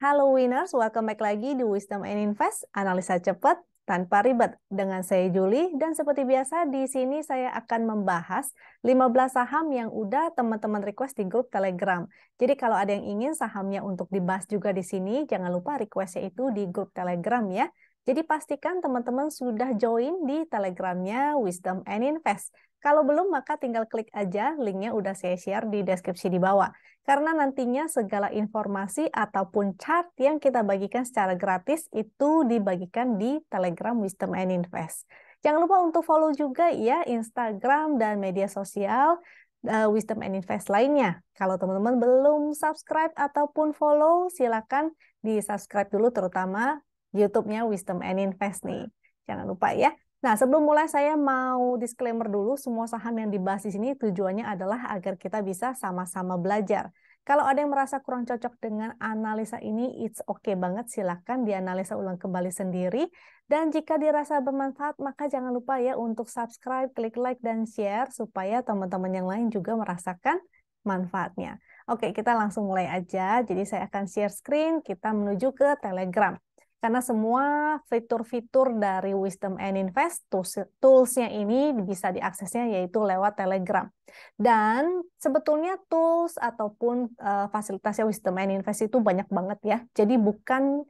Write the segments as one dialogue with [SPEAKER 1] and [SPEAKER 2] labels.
[SPEAKER 1] Halo winners, welcome back lagi di Wisdom and Invest, analisa cepat tanpa ribet. Dengan saya Julie, dan seperti biasa di sini saya akan membahas 15 saham yang udah teman-teman request di grup Telegram. Jadi kalau ada yang ingin sahamnya untuk dibahas juga di sini, jangan lupa requestnya itu di grup Telegram ya. Jadi pastikan teman-teman sudah join di Telegramnya Wisdom and Invest. Kalau belum, maka tinggal klik aja, linknya udah saya share di deskripsi di bawah. Karena nantinya segala informasi ataupun chart yang kita bagikan secara gratis itu dibagikan di Telegram Wisdom and Invest. Jangan lupa untuk follow juga ya Instagram dan media sosial Wisdom and Invest lainnya. Kalau teman-teman belum subscribe ataupun follow, silakan di-subscribe dulu terutama YouTube-nya Wisdom and Invest nih. Jangan lupa ya. Nah, sebelum mulai saya mau disclaimer dulu, semua saham yang dibahas di sini tujuannya adalah agar kita bisa sama-sama belajar. Kalau ada yang merasa kurang cocok dengan analisa ini, it's okay banget, silahkan dianalisa ulang kembali sendiri. Dan jika dirasa bermanfaat, maka jangan lupa ya untuk subscribe, klik like, dan share, supaya teman-teman yang lain juga merasakan manfaatnya. Oke, kita langsung mulai aja. Jadi saya akan share screen, kita menuju ke Telegram. Karena semua fitur-fitur dari Wisdom and Invest, tools-nya ini bisa diaksesnya yaitu lewat Telegram. Dan sebetulnya tools ataupun fasilitasnya Wisdom and Invest itu banyak banget ya. Jadi bukan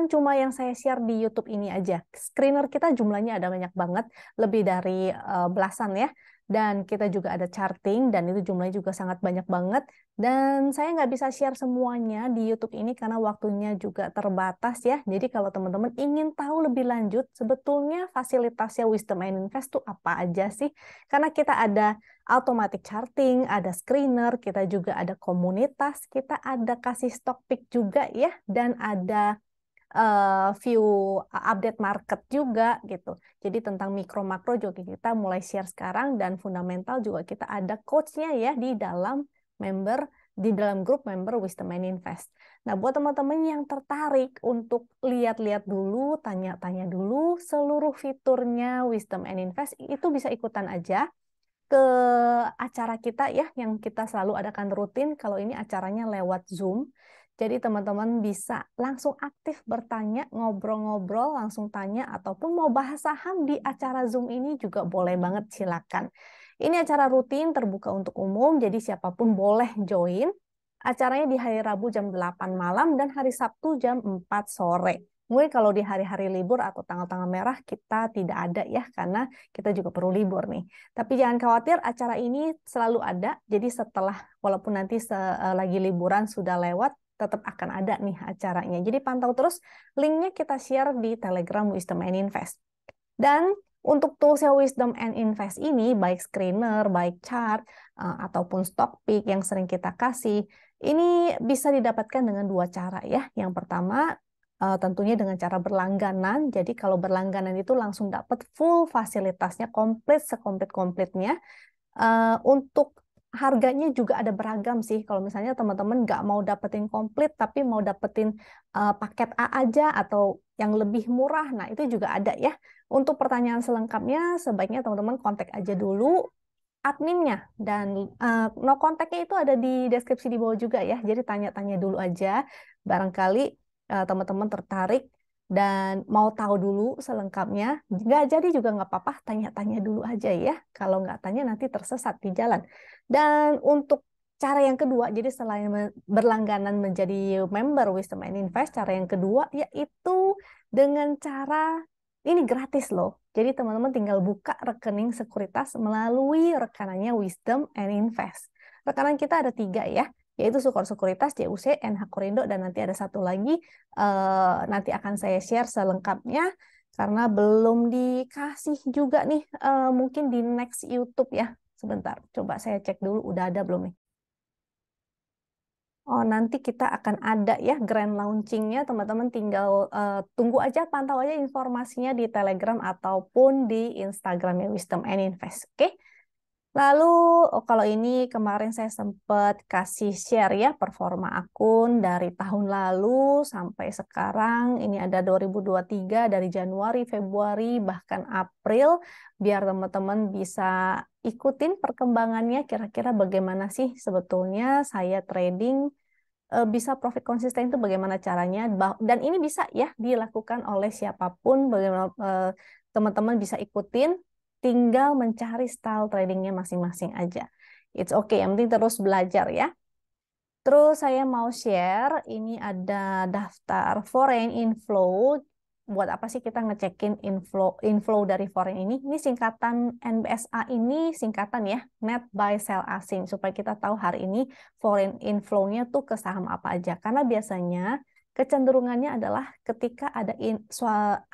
[SPEAKER 1] cuma yang saya share di YouTube ini aja. Screener kita jumlahnya ada banyak banget, lebih dari belasan ya. Dan kita juga ada charting, dan itu jumlahnya juga sangat banyak banget. Dan saya nggak bisa share semuanya di YouTube ini karena waktunya juga terbatas ya. Jadi kalau teman-teman ingin tahu lebih lanjut, sebetulnya fasilitasnya Wisdom and Invest itu apa aja sih? Karena kita ada automatic charting, ada screener, kita juga ada komunitas, kita ada kasih stock pick juga ya, dan ada view update market juga gitu. Jadi tentang mikro makro juga kita mulai share sekarang, dan fundamental juga kita ada coachnya ya di dalam grup member Wisdom and Invest. Nah, buat teman-teman yang tertarik untuk lihat-lihat dulu, tanya-tanya dulu seluruh fiturnya Wisdom and Invest, itu bisa ikutan aja ke acara kita ya, yang kita selalu adakan rutin. Kalau ini acaranya lewat Zoom. Jadi teman-teman bisa langsung aktif bertanya, ngobrol-ngobrol, langsung tanya, ataupun mau bahas saham di acara Zoom ini juga boleh banget, silakan. Ini acara rutin terbuka untuk umum, jadi siapapun boleh join. Acaranya di hari Rabu jam 8 malam dan hari Sabtu jam 4 sore. Mungkin kalau di hari-hari libur atau tanggal-tanggal merah kita tidak ada ya, karena kita juga perlu libur nih. Tapi jangan khawatir, acara ini selalu ada. Jadi setelah, walaupun nanti lagi liburan sudah lewat, tetap akan ada nih acaranya. Jadi pantau terus, linknya kita share di Telegram Wisdom and Invest. Dan untuk tools Wisdom and Invest ini, baik screener, baik chart, ataupun stock pick yang sering kita kasih, ini bisa didapatkan dengan dua cara ya. Yang pertama, tentunya dengan cara berlangganan. Jadi kalau berlangganan itu langsung dapat full fasilitasnya, komplit, sekomplit-komplitnya. Untuk harganya juga ada beragam sih. Kalau misalnya teman-teman nggak mau dapetin komplit, tapi mau dapetin paket A aja atau yang lebih murah, nah itu juga ada ya. Untuk pertanyaan selengkapnya, sebaiknya teman-teman kontak aja dulu adminnya, dan no kontaknya itu ada di deskripsi di bawah juga ya. Jadi tanya-tanya dulu aja, barangkali teman-teman tertarik dan mau tahu dulu selengkapnya. Nggak jadi juga nggak apa-apa, tanya-tanya dulu aja ya. Kalau nggak tanya nanti tersesat di jalan. Dan untuk cara yang kedua, jadi selain berlangganan menjadi member Wisdom and Invest, cara yang kedua yaitu dengan cara ini gratis loh. Jadi teman-teman tinggal buka rekening sekuritas melalui rekanannya Wisdom and Invest. Rekanan kita ada 3 ya, yaitu Sukor Sekuritas, JUC, NH Korindo, dan nanti ada satu lagi, nanti akan saya share selengkapnya karena belum dikasih juga nih, mungkin di next YouTube ya. Sebentar, coba saya cek dulu udah ada belum nih. Oh, nanti kita akan ada ya grand launchingnya, teman-teman tinggal tunggu aja, pantau aja informasinya di Telegram ataupun di Instagramnya Wisdom and Invest. Oke? Lalu kalau ini kemarin saya sempat kasih share ya performa akun dari tahun lalu sampai sekarang. Ini ada 2023 dari Januari, Februari, bahkan April, biar teman-teman bisa ikutin perkembangannya, kira-kira bagaimana sih sebetulnya saya trading bisa profit konsisten itu bagaimana caranya, dan ini bisa ya dilakukan oleh siapapun, bagaimana teman-teman bisa ikutin, tinggal mencari style tradingnya masing-masing aja. It's okay, yang penting terus belajar ya. Terus saya mau share, ini ada daftar foreign inflow. Buat apa sih kita ngecekin inflow dari foreign ini? Ini singkatan NBSA, ini singkatan ya, net buy sell asing, supaya kita tahu hari ini foreign inflow-nya tuh ke saham apa aja. Karena biasanya kecenderungannya adalah ketika ada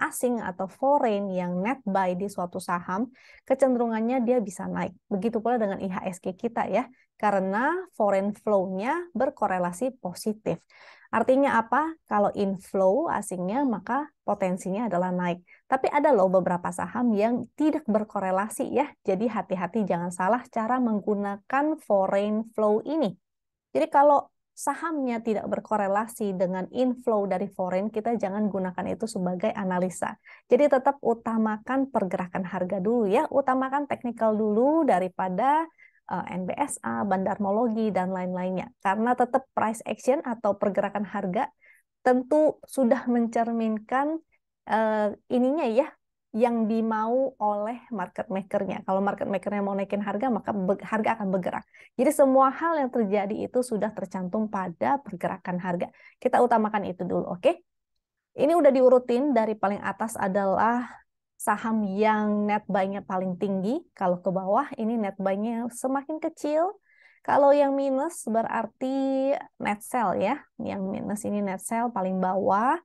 [SPEAKER 1] asing atau foreign yang net buy di suatu saham, kecenderungannya dia bisa naik. Begitu pula dengan IHSG kita ya, karena foreign flow-nya berkorelasi positif. Artinya apa? Kalau inflow asingnya, maka potensinya adalah naik. Tapi ada loh beberapa saham yang tidak berkorelasi ya. Jadi hati-hati, jangan salah cara menggunakan foreign flow ini. Jadi kalau sahamnya tidak berkorelasi dengan inflow dari foreign, kita jangan gunakan itu sebagai analisa. Jadi tetap utamakan pergerakan harga dulu ya, utamakan teknikal dulu daripada NBSA, bandarmologi, dan lain-lainnya. Karena tetap price action atau pergerakan harga tentu sudah mencerminkan ininya ya, yang dimau oleh market makernya. Kalau market makernya mau naikin harga, maka harga akan bergerak. Jadi semua hal yang terjadi itu sudah tercantum pada pergerakan harga. Kita utamakan itu dulu, oke? Ini udah diurutin, dari paling atas adalah saham yang net buy-nya paling tinggi. Kalau ke bawah ini net buy-nya semakin kecil. Kalau yang minus berarti net sell ya. Yang minus ini net sell paling bawah.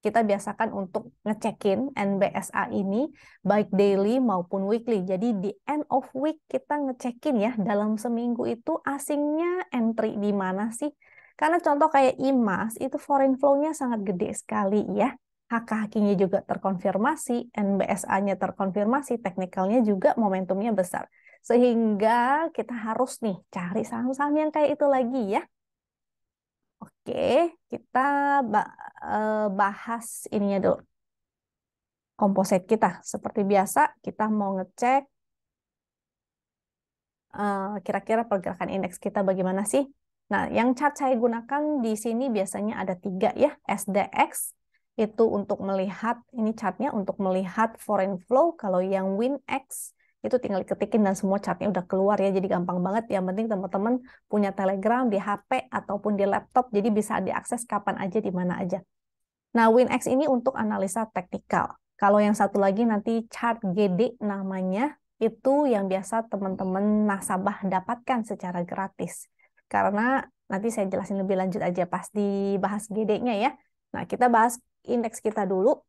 [SPEAKER 1] Kita biasakan untuk ngecekin NBSA ini baik daily maupun weekly. Jadi di end of week kita ngecekin ya, dalam seminggu itu asingnya entry di mana sih? Karena contoh kayak IMAS itu foreign flow-nya sangat gede sekali ya. HKHQ-nya juga terkonfirmasi, NBSA-nya terkonfirmasi, teknikalnya juga momentumnya besar. Sehingga kita harus nih cari saham-saham yang kayak itu lagi ya. Oke, kita bahas ininya dulu. Komposit kita. Seperti biasa, kita mau ngecek kira-kira pergerakan indeks kita bagaimana sih. Nah, yang chart saya gunakan di sini biasanya ada 3 ya. SDX itu untuk melihat, ini chartnya untuk melihat foreign flow. Kalau yang WinX itu tinggal diketikin dan semua chartnya udah keluar ya. Jadi gampang banget. Yang penting teman-teman punya Telegram di HP ataupun di laptop. Jadi bisa diakses kapan aja, di mana aja. Nah, WinX ini untuk analisa teknikal. Kalau yang satu lagi nanti chart GD namanya, itu yang biasa teman-teman nasabah dapatkan secara gratis. Karena nanti saya jelasin lebih lanjut aja pas dibahas GD-nya ya. Nah, kita bahas indeks kita dulu.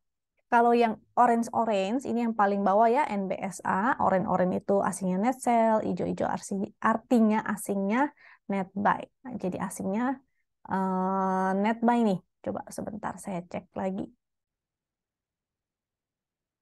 [SPEAKER 1] Kalau yang orange-orange, ini yang paling bawah ya, NBSA. Orange-orange itu asingnya net sell, hijau-hijau artinya asingnya net buy. Nah, jadi asingnya net buy nih. Coba sebentar saya cek lagi.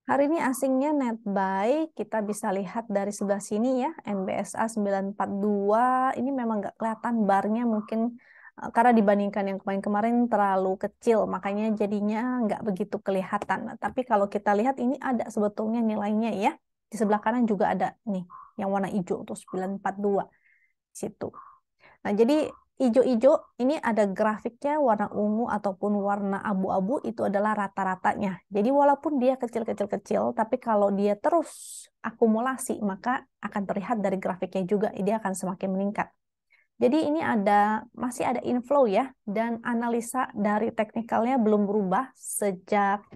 [SPEAKER 1] Hari ini asingnya net buy, kita bisa lihat dari sebelah sini ya, NBSA 942, ini memang nggak kelihatan barnya mungkin karena dibandingkan yang kemarin-kemarin terlalu kecil, makanya jadinya nggak begitu kelihatan. Nah, tapi kalau kita lihat ini ada sebetulnya nilainya ya, di sebelah kanan juga ada nih, yang warna hijau tuh 942 situ. Nah, jadi hijau-hijau ini ada grafiknya, warna ungu ataupun warna abu-abu itu adalah rata-ratanya. Jadi walaupun dia kecil-kecil-kecil, tapi kalau dia terus akumulasi, maka akan terlihat dari grafiknya juga, dia akan semakin meningkat. Jadi ini masih ada inflow ya, dan analisa dari teknikalnya belum berubah sejak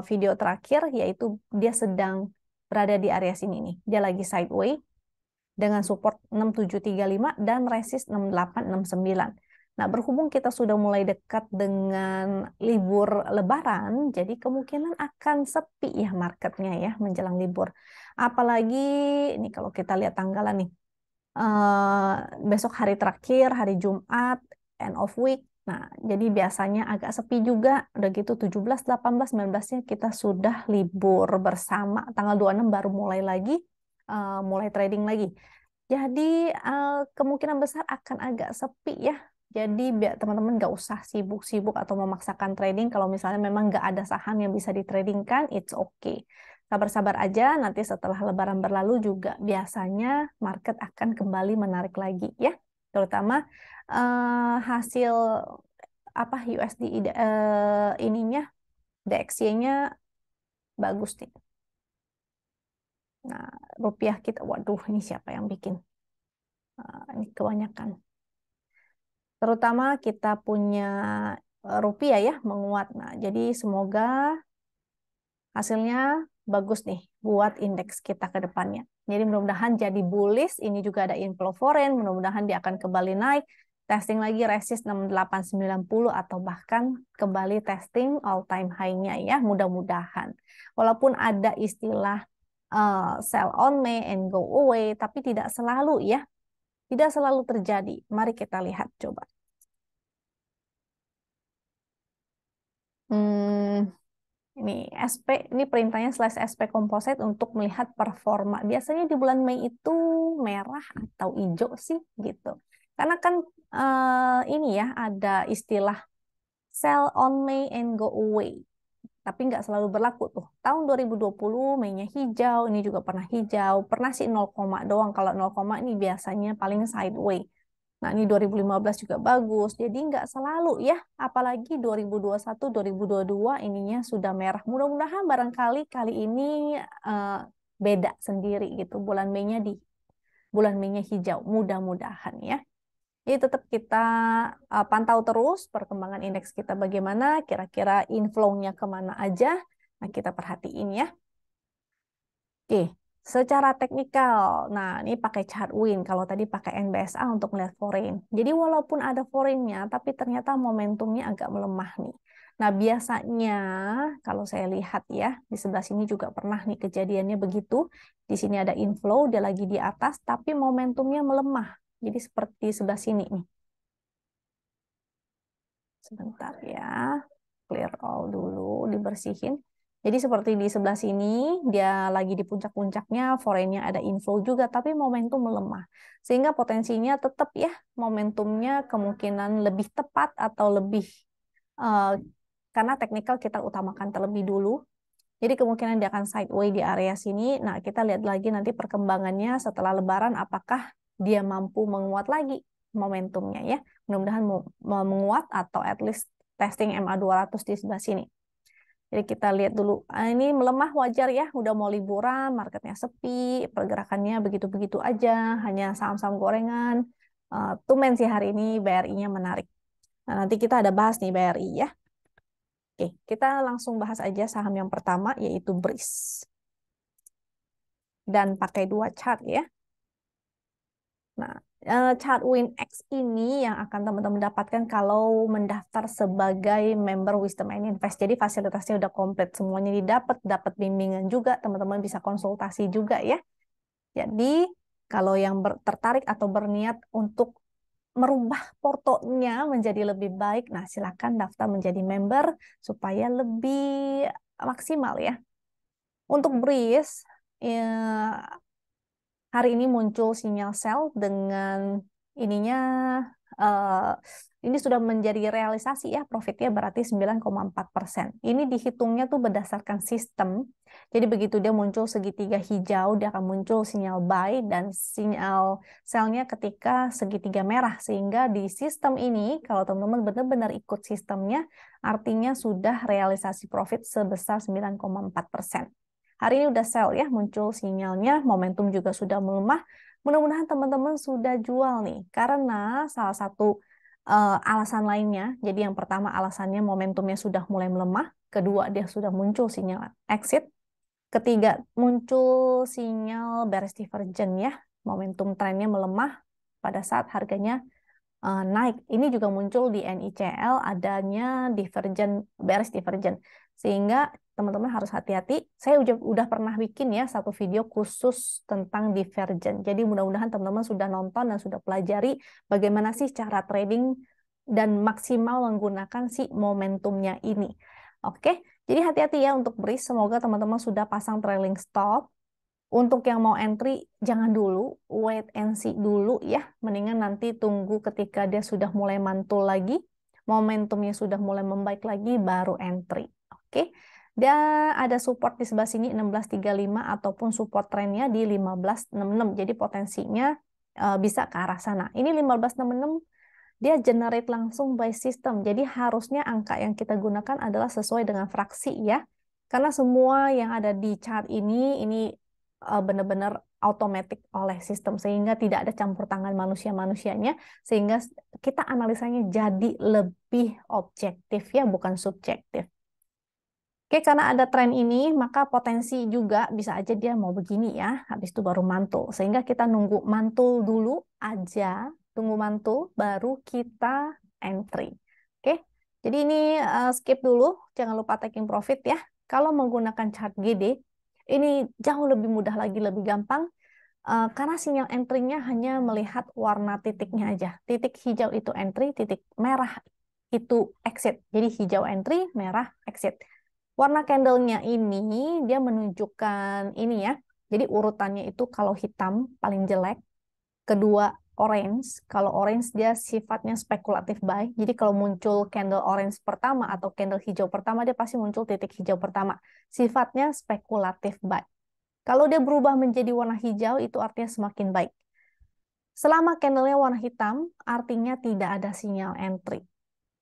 [SPEAKER 1] video terakhir, yaitu dia sedang berada di area sini nih. Dia lagi sideways dengan support 6735 dan resist 6869. Nah, berhubung kita sudah mulai dekat dengan libur Lebaran, jadi kemungkinan akan sepi ya marketnya ya menjelang libur. Apalagi ini kalau kita lihat tanggalan nih, besok hari terakhir, hari Jumat, end of week. Nah, jadi biasanya agak sepi juga. Udah gitu 17, 18, 19-nya kita sudah libur bersama. Tanggal 26 baru mulai lagi, mulai trading lagi. Jadi kemungkinan besar akan agak sepi ya. Jadi biar teman-teman nggak usah sibuk-sibuk atau memaksakan trading. Kalau misalnya memang nggak ada saham yang bisa ditradingkan, it's okay. Sabar-sabar aja, nanti setelah Lebaran berlalu juga biasanya market akan kembali menarik lagi ya. terutama hasil apa USD ininya DXY-nya bagus nih. Nah, rupiah kita, waduh, ini siapa yang bikin? Ini kebanyakan. Terutama kita punya rupiah ya menguat. Nah, jadi semoga hasilnya bagus nih buat indeks kita ke depannya. Jadi mudah-mudahan jadi bullish, ini juga ada inflow foreign, mudah-mudahan dia akan kembali naik, testing lagi resist 6890 atau bahkan kembali testing all time high-nya ya, mudah-mudahan. Walaupun ada istilah sell on May and go away, tapi tidak selalu ya, tidak selalu terjadi. Mari kita lihat coba. Ini SP, ini perintahnya slash SP Composite untuk melihat performa. Biasanya di bulan Mei itu merah atau hijau sih gitu. Karena kan ini ya ada istilah sell on May and go away. Tapi nggak selalu berlaku tuh. Tahun 2020 Mei-nya hijau, ini juga pernah hijau. Pernah sih 0, doang. Kalau 0, ini biasanya paling sideways. Nah, ini 2015 juga bagus. Jadi nggak selalu ya. Apalagi 2021, 2022 ininya sudah merah. Mudah-mudahan barangkali kali ini beda sendiri gitu. Bulan Mei-nya hijau. Mudah-mudahan ya. Jadi tetap kita pantau terus perkembangan indeks kita bagaimana. Kira-kira inflow-nya kemana aja. Nah, kita perhatiin ya. Oke. Secara teknikal, nah ini pakai chart win, kalau tadi pakai NBSA untuk melihat foreign. Jadi walaupun ada foreign-nya, tapi ternyata momentumnya agak melemah nih. Nah biasanya kalau saya lihat ya, di sebelah sini juga pernah nih kejadiannya begitu. Di sini ada inflow, dia lagi di atas, tapi momentumnya melemah. Jadi seperti sebelah sini nih. Sebentar ya, clear all dulu, dibersihin. Jadi seperti di sebelah sini, dia lagi di puncak-puncaknya, foreign-nya ada inflow juga, tapi momentum melemah. Sehingga potensinya tetap ya, momentumnya kemungkinan lebih tepat atau lebih, karena teknikal kita utamakan terlebih dulu. Jadi kemungkinan dia akan sideways di area sini. Nah, kita lihat lagi nanti perkembangannya setelah Lebaran, apakah dia mampu menguat lagi momentumnya ya. Mudah-mudahan menguat atau at least testing MA 200 di sebelah sini. Jadi kita lihat dulu. Ini melemah wajar ya, udah mau liburan, marketnya sepi, pergerakannya begitu-begitu aja, hanya saham-saham gorengan. Tumben sih hari ini BRI-nya menarik. Nah, nanti kita ada bahas nih BRI ya. Oke, kita langsung bahas aja saham yang pertama, yaitu BRIS. Dan pakai 2 chart ya. Nah, chart WinX ini yang akan teman-teman dapatkan kalau mendaftar sebagai member Wisdom and Invest. Jadi fasilitasnya udah komplit, semuanya dapat bimbingan juga, teman-teman bisa konsultasi juga ya. Jadi kalau yang tertarik atau berniat untuk merubah portonya menjadi lebih baik, nah silakan daftar menjadi member supaya lebih maksimal ya. Untuk BRIS, ya, hari ini muncul sinyal sell dengan ininya ini sudah menjadi realisasi ya, profitnya berarti 9,4%. Ini dihitungnya tuh berdasarkan sistem. Jadi begitu dia muncul segitiga hijau, dia akan muncul sinyal buy dan sinyal sell-nya ketika segitiga merah. Sehingga di sistem ini, kalau teman-teman benar-benar ikut sistemnya, artinya sudah realisasi profit sebesar 9,4%. Hari ini udah sell ya, muncul sinyalnya, momentum juga sudah melemah. Mudah-mudahan teman-teman sudah jual nih, karena salah satu alasan lainnya, jadi yang pertama alasannya momentumnya sudah mulai melemah, kedua dia sudah muncul sinyal exit, ketiga muncul sinyal bearish divergence ya, momentum trennya melemah pada saat harganya naik. Ini juga muncul di NICL adanya bearish divergence. Sehingga teman-teman harus hati-hati. Saya udah pernah bikin ya satu video khusus tentang divergent. Jadi mudah-mudahan teman-teman sudah nonton dan sudah pelajari bagaimana sih cara trading dan maksimal menggunakan si momentumnya ini. Oke, jadi hati-hati ya untuk BRIS. Semoga teman-teman sudah pasang trailing stop. Untuk yang mau entry, jangan dulu, wait and see dulu ya. Mendingan nanti tunggu ketika dia sudah mulai mantul lagi, momentumnya sudah mulai membaik lagi, baru entry. Oke, dan ada support di sebelah sini 1635 ataupun support trennya di 1566. Jadi potensinya bisa ke arah sana. Ini 1566 dia generate langsung by system. Jadi harusnya angka yang kita gunakan adalah sesuai dengan fraksi ya. Karena semua yang ada di chart ini benar-benar automatic oleh sistem sehingga tidak ada campur tangan manusia-manusianya sehingga kita analisanya jadi lebih objektif ya, bukan subjektif. Oke, karena ada tren ini, maka potensi juga bisa aja dia mau begini ya, habis itu baru mantul. Sehingga kita nunggu mantul dulu aja, tunggu mantul, baru kita entry. Oke, jadi ini skip dulu, jangan lupa taking profit ya. Kalau menggunakan chart GD, ini jauh lebih mudah lagi, lebih gampang. Karena sinyal entry-nya hanya melihat warna titiknya aja. Titik hijau itu entry, titik merah itu exit. Jadi hijau entry, merah exit. Warna candle-nya ini dia menunjukkan ini ya. Jadi urutannya itu kalau hitam paling jelek, kedua orange. Kalau orange dia sifatnya spekulatif buy. Jadi kalau muncul candle orange pertama atau candle hijau pertama dia pasti muncul titik hijau pertama. Sifatnya spekulatif buy. Kalau dia berubah menjadi warna hijau itu artinya semakin baik. Selama candle-nya warna hitam artinya tidak ada sinyal entry.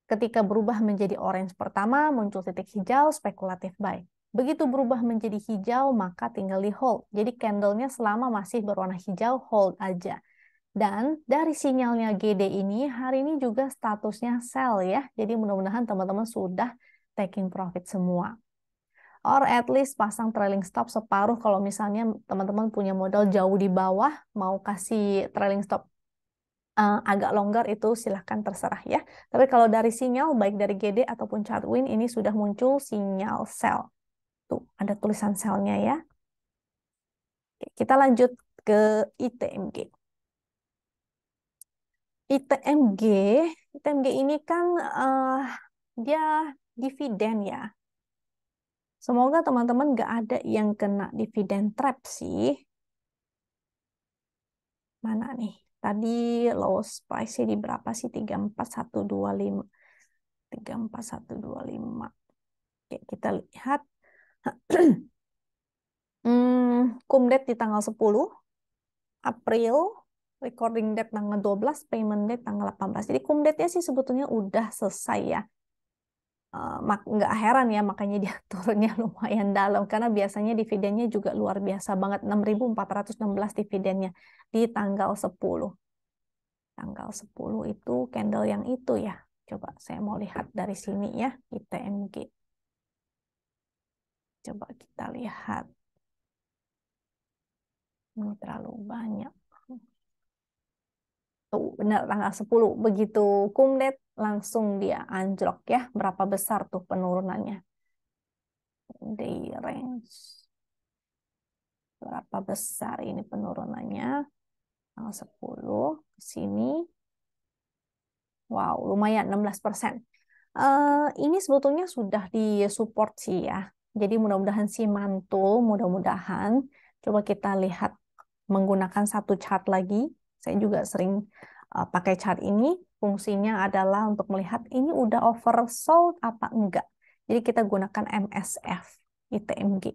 [SPEAKER 1] Ketika berubah menjadi orange pertama, muncul titik hijau, spekulatif buy. Begitu berubah menjadi hijau, maka tinggal di hold. Jadi candle-nya selama masih berwarna hijau, hold aja. Dan dari sinyalnya GD ini, hari ini juga statusnya sell ya. Jadi mudah-mudahan teman-teman sudah taking profit semua. Or at least pasang trailing stop separuh kalau misalnya teman-teman punya modal jauh di bawah, mau kasih trailing stop agak longgar itu silahkan terserah ya. Tapi kalau dari sinyal baik dari GD ataupun Chartwin ini sudah muncul sinyal sell. Tuh, ada tulisan sell-nya ya. Oke, kita lanjut ke ITMG. ITMG, ITMG ini kan dia dividen ya. Semoga teman-teman nggak ada yang kena dividen trap sih. Mana nih? Tadi lowest price di berapa sih? 34125. 34125. Oke, kita lihat. Cum date di tanggal 10 April, recording date tanggal 12, payment date tanggal 18. Jadi cum date-nya sih sebetulnya udah selesai ya. Nggak heran ya, makanya dia turunnya lumayan dalam. Karena biasanya dividennya juga luar biasa banget. 6.416 dividennya di tanggal 10. Tanggal 10 itu candle yang itu ya. Coba saya mau lihat dari sini ya, ITMG. Coba kita lihat. Ini terlalu banyak. Tuh, benar tanggal 10. Begitu cum date, langsung dia anjlok ya. Berapa besar tuh penurunannya? Day range. Berapa besar ini penurunannya? Tanggal 10 ke sini. Wow, lumayan 16%. Ini sebetulnya sudah disupport sih ya. Jadi mudah-mudahan sih mantul, mudah-mudahan. Coba kita lihat menggunakan satu chart lagi. Saya juga sering pakai chart ini. Fungsinya adalah untuk melihat ini udah oversold apa enggak. Jadi kita gunakan MSF, ITMG.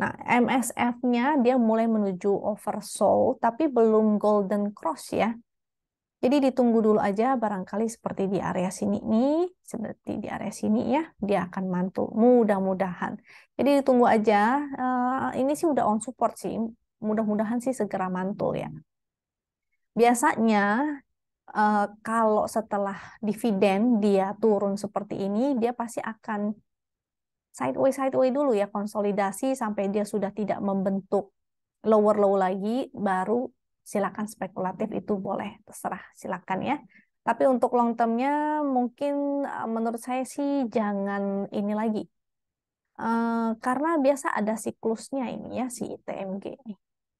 [SPEAKER 1] Nah, MSF-nya dia mulai menuju oversold, tapi belum golden cross ya. Jadi ditunggu dulu aja, barangkali seperti di area sini nih, seperti di area sini ya, dia akan mantul, mudah-mudahan. Jadi ditunggu aja, ini sih udah on support sih, mudah-mudahan sih segera mantul ya. Biasanya kalau setelah dividen dia turun seperti ini, dia pasti akan sideway dulu ya, konsolidasi sampai dia sudah tidak membentuk lower low lagi, baru silakan spekulatif itu boleh, terserah silakan ya. Tapi untuk long termnya mungkin menurut saya sih jangan ini lagi. Karena biasa ada siklusnya ini ya si ITMG ini.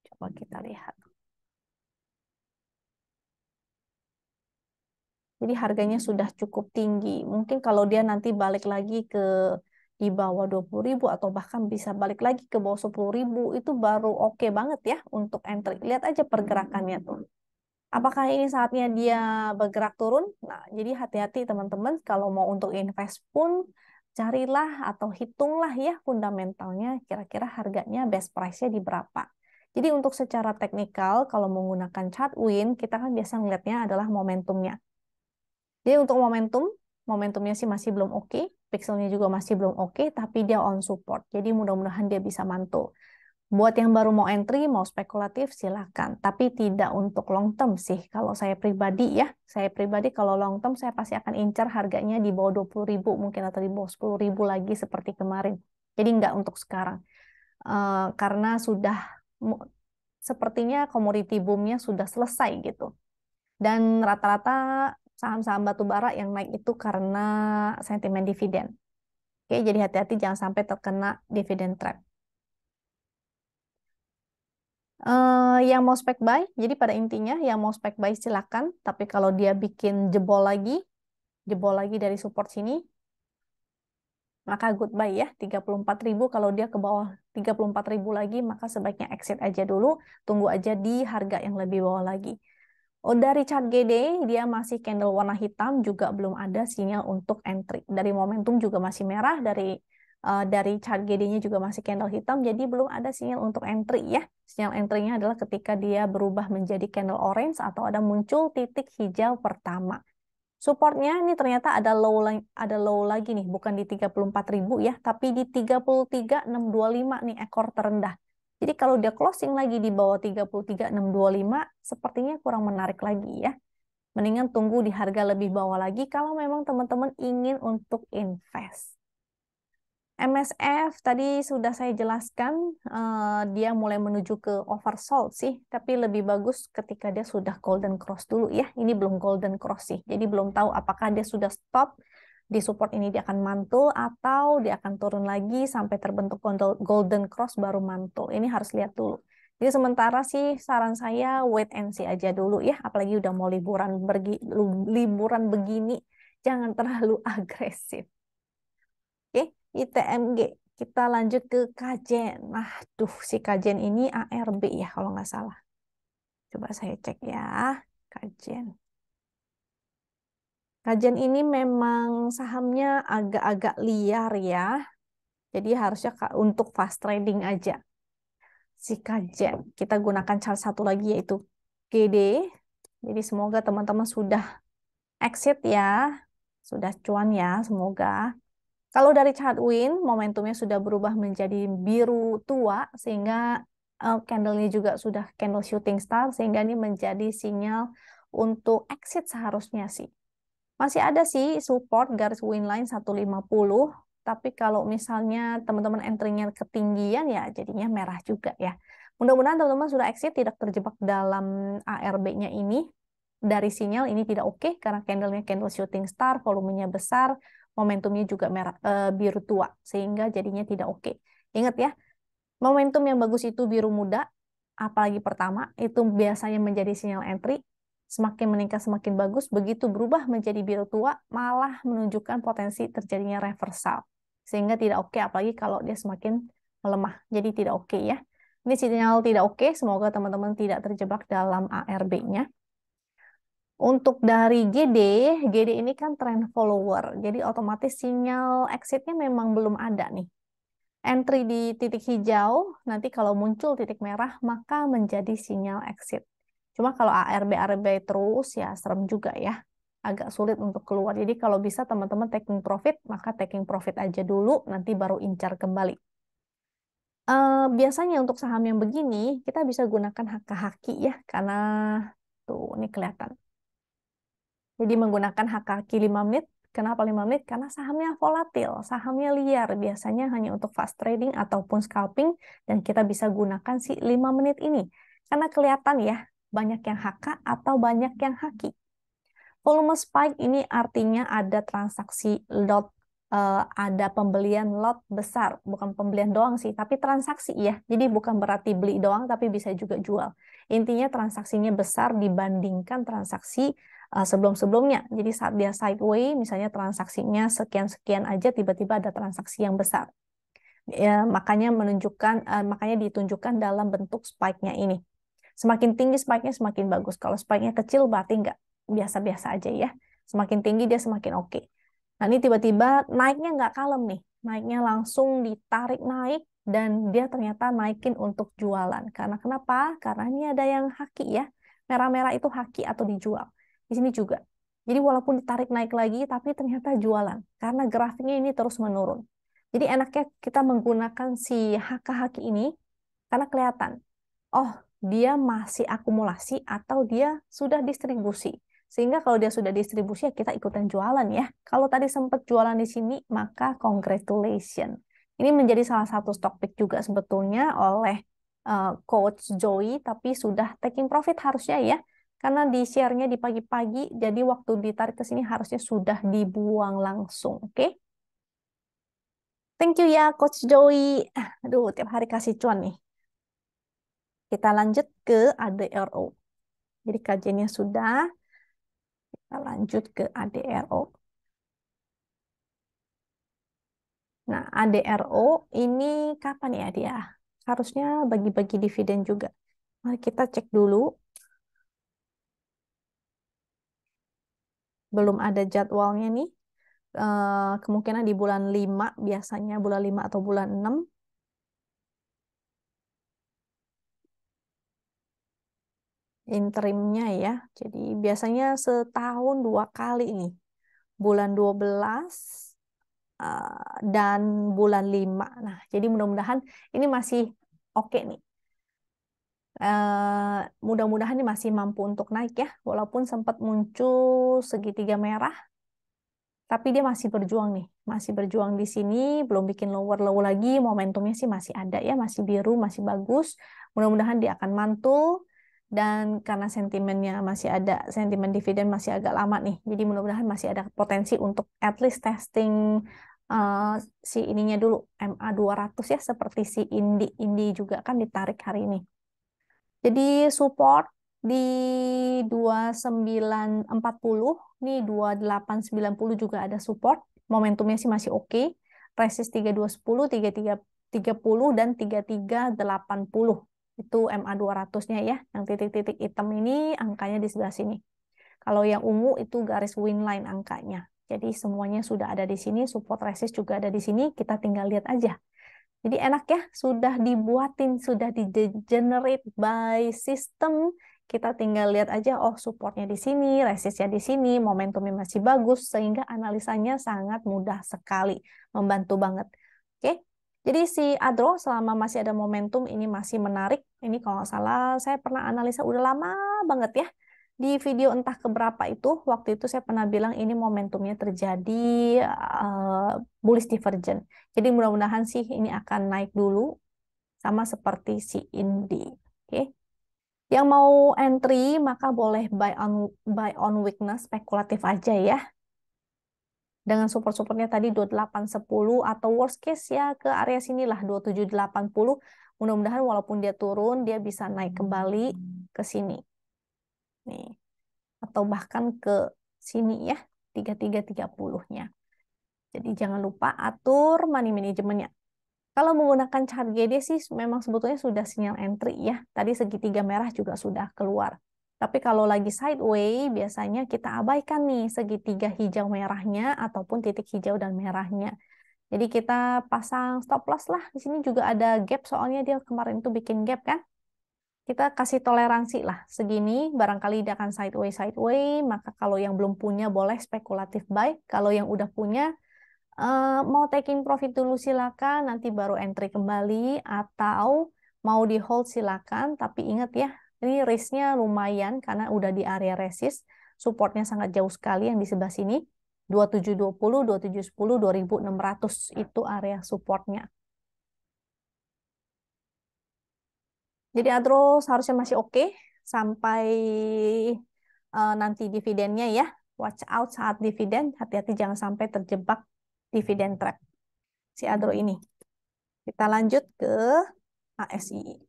[SPEAKER 1] Coba kita lihat. Jadi harganya sudah cukup tinggi. Mungkin kalau dia nanti balik lagi ke di bawah 20.000 atau bahkan bisa balik lagi ke bawah 10.000 itu baru oke banget ya untuk entry. Lihat aja pergerakannya tuh. Apakah ini saatnya dia bergerak turun? Nah, jadi hati-hati teman-teman kalau mau untuk invest pun carilah atau hitunglah ya fundamentalnya kira-kira harganya best price-nya di berapa. Jadi untuk secara teknikal, kalau menggunakan chart win, kita kan biasa ngelihatnya adalah momentumnya. Jadi untuk momentumnya sih masih belum oke, pixelnya juga masih belum oke, tapi dia on support. Jadi mudah-mudahan dia bisa mantul. Buat yang baru mau entry, mau spekulatif, silakan. Tapi tidak untuk long term sih. Kalau saya pribadi ya, saya pribadi kalau long term saya pasti akan incar harganya di bawah 20.000 mungkin atau di bawah 10.000 lagi seperti kemarin. Jadi nggak untuk sekarang. Karena sudah sepertinya komoditi boomnya sudah selesai gitu. Dan rata-rata saham-saham batu bara yang naik itu karena sentimen dividen. Oke, jadi hati-hati jangan sampai terkena dividen trap. Yang mau spek buy, jadi pada intinya yang mau spek buy silakan, tapi kalau dia bikin jebol lagi dari support sini, maka goodbye ya, 34.000. Kalau dia ke bawah 34.000 lagi, maka sebaiknya exit aja dulu, tunggu aja di harga yang lebih bawah lagi. Oh, dari chart GD, dia masih candle warna hitam, juga belum ada sinyal untuk entry. Dari momentum juga masih merah, dari chart GD-nya juga masih candle hitam, jadi belum ada sinyal untuk entry ya. Sinyal entry-nya adalah ketika dia berubah menjadi candle orange atau ada muncul titik hijau pertama. Supportnya ini ternyata ada low lagi nih, bukan di 34.000 ya, tapi di 33.625 nih ekor terendah. Jadi kalau dia closing lagi di bawah 33.625, sepertinya kurang menarik lagi ya. Mendingan tunggu di harga lebih bawah lagi kalau memang teman-teman ingin untuk invest. MSF tadi sudah saya jelaskan, dia mulai menuju ke oversold sih, tapi lebih bagus ketika dia sudah golden cross dulu ya. Ini belum golden cross sih, jadi belum tahu apakah dia sudah stop di support ini, dia akan mantul atau dia akan turun lagi sampai terbentuk golden cross baru mantul. Ini harus lihat dulu. Jadi sementara sih saran saya wait and see aja dulu ya, apalagi udah mau liburan begini, jangan terlalu agresif. Oke, ITMG. Kita lanjut ke Kajen. Nah, si Kajen ini ARB ya kalau nggak salah. Coba saya cek ya, Kajen. Kajen ini memang sahamnya agak-agak liar ya. Jadi harusnya untuk fast trading aja. Si Kajen. Kita gunakan chart satu lagi yaitu GD. Jadi semoga teman-teman sudah exit ya. Sudah cuan ya, semoga. Kalau dari chart win, momentumnya sudah berubah menjadi biru tua, sehingga candle-nya juga sudah candle shooting star, sehingga ini menjadi sinyal untuk exit seharusnya sih. Masih ada sih support garis win line 150, tapi kalau misalnya teman-teman entry-nya ketinggian ya jadinya merah juga ya. Mudah-mudahan teman-teman sudah exit, tidak terjebak dalam ARB-nya ini. Dari sinyal ini tidak oke, karena candle-nya candle shooting star, volumenya besar, momentumnya juga biru tua, sehingga jadinya tidak oke. Ingat ya, momentum yang bagus itu biru muda, apalagi pertama, itu biasanya menjadi sinyal entry, semakin meningkat semakin bagus, begitu berubah menjadi biru tua, malah menunjukkan potensi terjadinya reversal, sehingga tidak oke, apalagi kalau dia semakin melemah, jadi tidak oke ya. Ini sinyal tidak oke, semoga teman-teman tidak terjebak dalam ARB-nya. Untuk dari GD ini kan trend follower, jadi otomatis sinyal exitnya memang belum ada nih. Entry di titik hijau, nanti kalau muncul titik merah, maka menjadi sinyal exit. Cuma kalau ARB terus, ya serem juga ya. Agak sulit untuk keluar. Jadi kalau bisa teman-teman taking profit, maka taking profit aja dulu, nanti baru incar kembali. Biasanya untuk saham yang begini, kita bisa gunakan haki ya, karena tuh ini kelihatan. Jadi menggunakan haki 5 menit. Kenapa 5 menit? Karena sahamnya volatil, sahamnya liar. Biasanya hanya untuk fast trading ataupun scalping. Dan kita bisa gunakan si 5 menit ini. Karena kelihatan ya, banyak yang HK atau banyak yang haki. Volume spike ini artinya ada transaksi lot, ada pembelian lot besar. Bukan pembelian doang sih, tapi transaksi ya. Jadi bukan berarti beli doang, tapi bisa juga jual. Intinya transaksinya besar dibandingkan transaksi sebelum-sebelumnya. Jadi saat dia sideways, misalnya transaksinya sekian-sekian aja, tiba-tiba ada transaksi yang besar. Ya, makanya ditunjukkan dalam bentuk spike-nya ini. Semakin tinggi spike-nya semakin bagus. Kalau spike-nya kecil berarti nggak, biasa-biasa aja ya. Semakin tinggi dia semakin oke. Nah ini tiba-tiba naiknya nggak kalem nih. naiknya langsung ditarik naik dan dia ternyata naikin untuk jualan. Karena kenapa? Karena ini ada yang haki ya. Merah-merah itu haki atau dijual. Di sini juga. Jadi walaupun ditarik naik lagi, tapi ternyata jualan. Karena grafiknya ini terus menurun. Jadi enaknya kita menggunakan si haki ini karena kelihatan. Oh, dia masih akumulasi atau dia sudah distribusi. Sehingga kalau dia sudah distribusi, ya kita ikutan jualan ya. Kalau tadi sempat jualan di sini, maka congratulations. Ini menjadi salah satu stock pick juga sebetulnya oleh Coach Joey, tapi sudah taking profit harusnya ya. Karena di share-nya di pagi-pagi, jadi waktu ditarik ke sini harusnya sudah dibuang langsung. Oke? Thank you ya, Coach Joey. Aduh, tiap hari kasih cuan nih. Kita lanjut ke ADRO. Jadi kajiannya sudah, kita lanjut ke ADRO. Nah, ADRO ini kapan ya dia? Harusnya bagi-bagi dividen juga. Mari kita cek dulu. Belum ada jadwalnya nih. Kemungkinan di bulan 5, biasanya bulan 5 atau bulan 6. Interimnya ya. Jadi biasanya setahun 2 kali nih. Bulan 12 dan bulan 5. Nah, jadi mudah-mudahan ini masih oke nih. Mudah-mudahan ini masih mampu untuk naik ya, walaupun sempat muncul segitiga merah, tapi dia masih berjuang nih, masih berjuang di sini, belum bikin lower low lagi, momentumnya sih masih ada ya, masih biru, masih bagus. Mudah-mudahan dia akan mantul, dan karena sentimennya masih ada, sentimen dividen masih agak lama nih, jadi mudah-mudahan masih ada potensi untuk at least testing uh, si ininya dulu, MA 200 ya, seperti si Indi juga kan ditarik hari ini. Jadi support di 2940, nih 2890 juga ada support. Momentumnya sih masih oke. Resist 3210, 3330 dan 3380. Itu MA 200-nya ya. Yang titik-titik hitam ini angkanya di sebelah sini. Kalau yang ungu itu garis winline angkanya. Jadi semuanya sudah ada di sini, support resist juga ada di sini, kita tinggal lihat aja. Jadi enak ya, sudah dibuatin, sudah di-generate by system. Kita tinggal lihat aja, oh supportnya di sini, resistnya di sini, momentumnya masih bagus, sehingga analisanya sangat mudah sekali, membantu banget. Oke, jadi si Adro selama masih ada momentum ini masih menarik. Ini kalau nggak salah saya pernah analisa udah lama banget ya. Di video entah keberapa itu, waktu itu saya pernah bilang ini momentumnya terjadi bullish divergence. Jadi mudah-mudahan sih ini akan naik dulu sama seperti si Indi. Oke. Yang mau entry maka boleh buy on weakness spekulatif aja ya. Dengan support-supportnya tadi 2810 atau worst case ya ke area sinilah 2780. Mudah-mudahan walaupun dia turun dia bisa naik kembali ke sini. Nih. Atau bahkan ke sini ya 3330-nya. Jadi jangan lupa atur money manajemennya. Kalau menggunakan chart GD sih memang sebetulnya sudah sinyal entry ya. Tadi segitiga merah juga sudah keluar. Tapi kalau lagi sideway biasanya kita abaikan nih segitiga hijau merahnya ataupun titik hijau dan merahnya. Jadi kita pasang stop loss lah. Di sini juga ada gap soalnya dia kemarin tuh bikin gap kan. Kita kasih toleransi lah segini. Barangkali dia akan sideway. Maka kalau yang belum punya boleh spekulatif buy. Kalau yang udah punya mau taking profit dulu silakan, nanti baru entry kembali, atau mau di hold silakan, tapi ingat ya, ini risknya lumayan karena udah di area resist, supportnya sangat jauh sekali yang di sebelah sini, 2720, 2710, 2600 itu area supportnya. Jadi Adro seharusnya masih oke sampai nanti dividennya ya. Watch out saat dividen, hati-hati jangan sampai terjebak dividen trap si Adro ini. Kita lanjut ke ASII.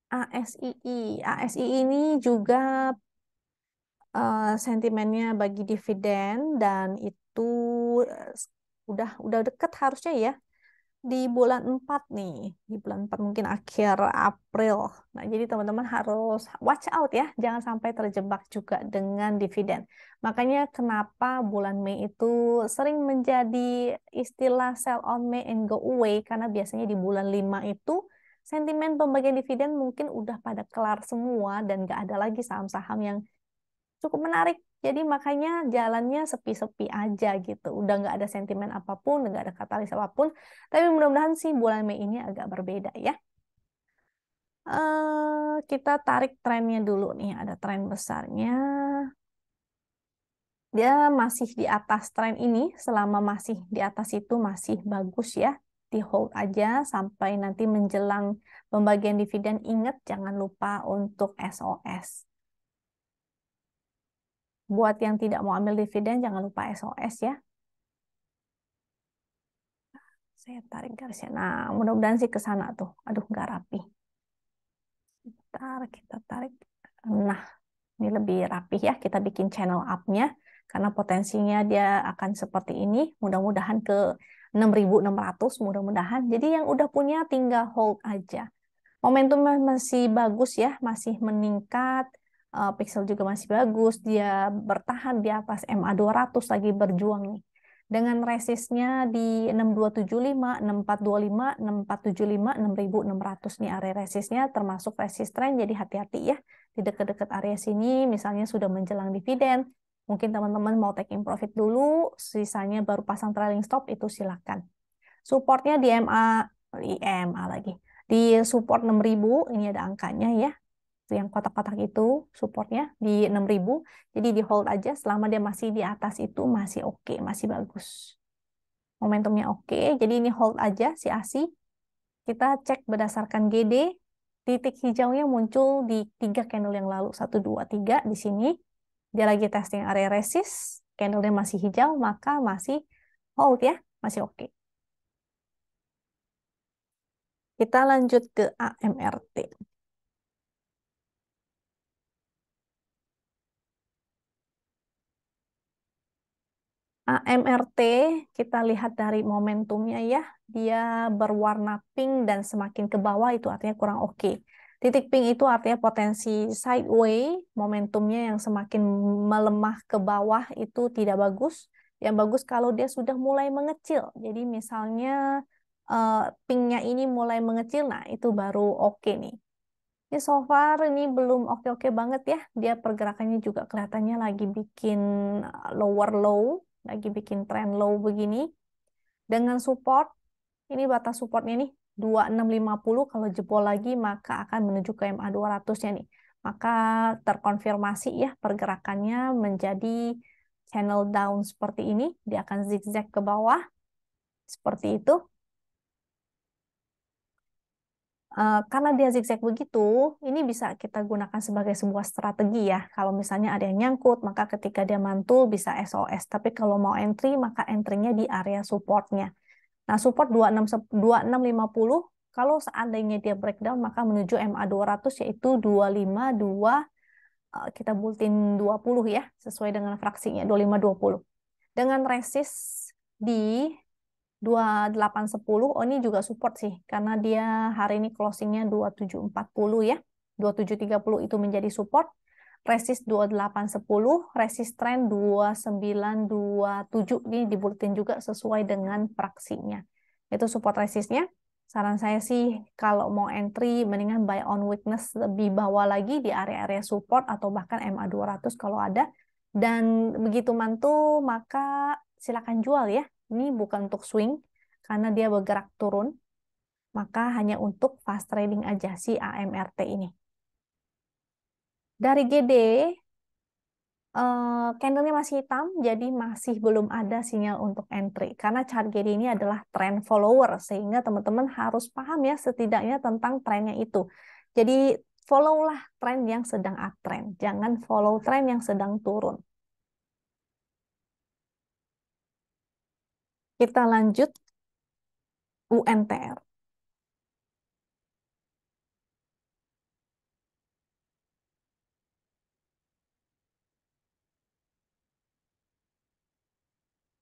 [SPEAKER 1] ASII ini juga sentimennya bagi dividen dan itu udah dekat harusnya ya. di bulan 4 nih, di bulan 4 mungkin akhir April. Nah, jadi teman-teman harus watch out ya, jangan sampai terjebak juga dengan dividen. Makanya kenapa bulan Mei itu sering menjadi istilah sell on May and go away, karena biasanya di bulan 5 itu sentimen pembagian dividen mungkin udah pada kelar semua dan nggak ada lagi saham-saham yang cukup menarik. Jadi makanya jalannya sepi-sepi aja gitu. Udah nggak ada sentimen apapun, nggak ada katalis apapun. Tapi mudah-mudahan sih bulan Mei ini agak berbeda ya. Kita tarik trennya dulu nih. Ada tren besarnya. Dia masih di atas tren ini. Selama masih di atas itu masih bagus ya. Di hold aja sampai nanti menjelang pembagian dividen. Ingat jangan lupa untuk SOS. Buat yang tidak mau ambil dividen, jangan lupa SOS ya. Saya tarik garisnya. Nah, mudah-mudahan sih ke sana tuh. Aduh, nggak rapi. Ntar kita tarik. Nah, ini lebih rapi ya. Kita bikin channel up-nya. Karena potensinya dia akan seperti ini. Mudah-mudahan ke 6.600. Mudah-mudahan. Jadi yang udah punya tinggal hold aja. Momentumnya masih bagus ya. Masih meningkat. Pixel juga masih bagus. Dia bertahan di atas MA200 lagi berjuang nih. Dengan resistnya di 6275, 6425, 6475, 6600 nih area resistnya termasuk resist trend, jadi hati-hati ya di dekat-dekat area sini. Misalnya sudah menjelang dividen, mungkin teman-teman mau taking profit dulu, sisanya baru pasang trailing stop, itu silakan. Supportnya di MA lagi di support 6000, ini ada angkanya ya, yang kotak-kotak itu supportnya di 6000. Jadi di hold aja selama dia masih di atas itu, masih oke, masih bagus. Momentumnya oke, jadi ini hold aja si ASI. Kita cek berdasarkan GD, titik hijaunya muncul di 3 candle yang lalu, 1, 2, 3 di sini. Dia lagi testing area resist, candlenya masih hijau, maka masih hold ya, masih oke. Kita lanjut ke AMRT. AMRT, kita lihat dari momentumnya ya, dia berwarna pink dan semakin ke bawah itu artinya kurang oke. Titik pink itu artinya potensi sideway, momentumnya yang semakin melemah ke bawah itu tidak bagus. Yang bagus kalau dia sudah mulai mengecil. Jadi misalnya pinknya ini mulai mengecil, nah itu baru oke nih. Ya, so far ini belum oke-oke banget ya. Dia pergerakannya juga kelihatannya lagi bikin lower low, lagi bikin trend low begini. Dengan support, ini batas supportnya nih 2650, kalau jebol lagi maka akan menuju ke MA200-nya nih. Maka terkonfirmasi ya pergerakannya menjadi channel down seperti ini. Dia akan zigzag ke bawah seperti itu. Karena dia zigzag begitu, ini bisa kita gunakan sebagai sebuah strategi ya. Kalau misalnya ada yang nyangkut, maka ketika dia mantul bisa SOS. Tapi kalau mau entry, maka entry-nya di area supportnya. Nah, support 2650, kalau seandainya dia breakdown, maka menuju MA200 yaitu 252, kita bulletin 20 ya, sesuai dengan fraksinya, 2520. Dengan resist di 2810. Oh, ini juga support sih karena dia hari ini closingnya 2740 ya. 2730 itu menjadi support. Resist 2810, resist trend 2927. Ini dibuletin juga sesuai dengan fraksinya. Itu support resistnya. Saran saya sih kalau mau entry mendingan buy on weakness lebih bawah lagi di area-area support atau bahkan MA200 kalau ada. Dan begitu mantul maka silakan jual ya. Ini bukan untuk swing, karena dia bergerak turun, maka hanya untuk fast trading aja si AMRT ini. Dari GD, candlenya masih hitam, jadi masih belum ada sinyal untuk entry. Karena chart GD ini adalah trend follower, sehingga teman-teman harus paham ya setidaknya tentang trennya itu. Jadi follow-lah tren yang sedang uptrend, jangan follow tren yang sedang turun. Kita lanjut UNTR.